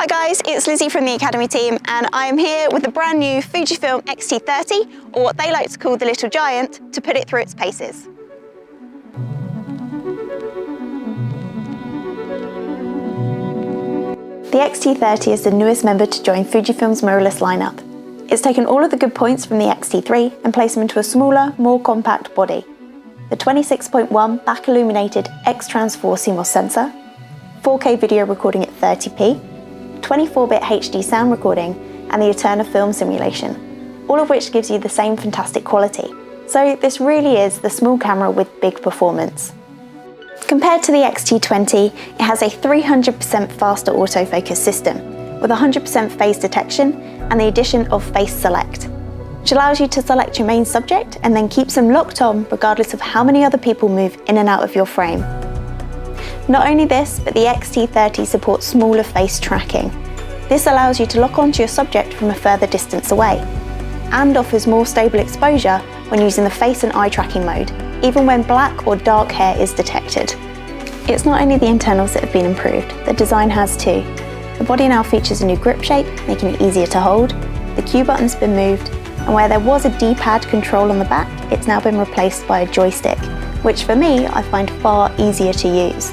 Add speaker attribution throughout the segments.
Speaker 1: Hi guys, it's Lizzie from the Academy team and I am here with the brand new FujiFilm X-T30, or what they like to call the Little Giant, to put it through its paces. The X-T30 is the newest member to join Fujifilm's mirrorless lineup. It's taken all of the good points from the X-T3 and placed them into a smaller, more compact body. The 26.1 back illuminated X-Trans4 CMOS sensor, 4K video recording at 30p, 24-bit HD sound recording and the Eterna film simulation, all of which gives you the same fantastic quality. So this really is the small camera with big performance. Compared to the X-T20, it has a 300% faster autofocus system with 100% phase detection and the addition of Face Select, which allows you to select your main subject and then keeps them locked on regardless of how many other people move in and out of your frame. Not only this, but the X-T30 supports smaller face tracking. This allows you to lock onto your subject from a further distance away, and offers more stable exposure when using the face and eye tracking mode, even when black or dark hair is detected. It's not only the internals that have been improved, the design has too. The body now features a new grip shape, making it easier to hold, the Q button's been moved, and where there was a D-pad control on the back, it's now been replaced by a joystick, which for me, I find far easier to use.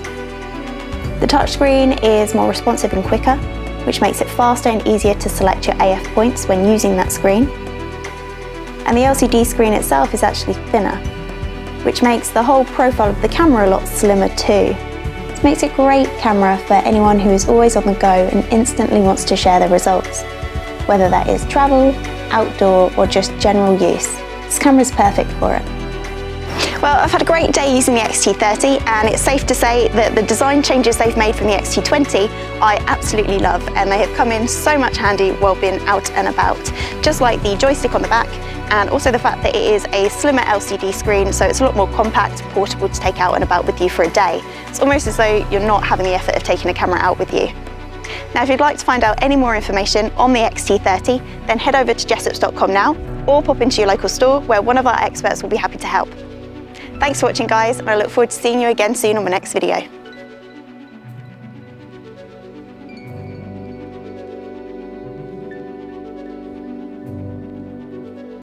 Speaker 1: The touchscreen is more responsive and quicker, which makes it faster and easier to select your AF points when using that screen. And the LCD screen itself is actually thinner, which makes the whole profile of the camera a lot slimmer too. This makes it a great camera for anyone who is always on the go and instantly wants to share their results, whether that is travel, outdoor, or just general use. This camera is perfect for it. Well, I've had a great day using the X-T30 and it's safe to say that the design changes they've made from the X-T20 I absolutely love, and they have come in so much handy while being out and about. Just like the joystick on the back, and also the fact that it is a slimmer LCD screen, so it's a lot more compact, portable to take out and about with you for a day. It's almost as though you're not having the effort of taking a camera out with you. Now, if you'd like to find out any more information on the X-T30, then head over to jessops.com now, or pop into your local store where one of our experts will be happy to help. Thanks for watching guys, and I look forward to seeing you again soon on my next video.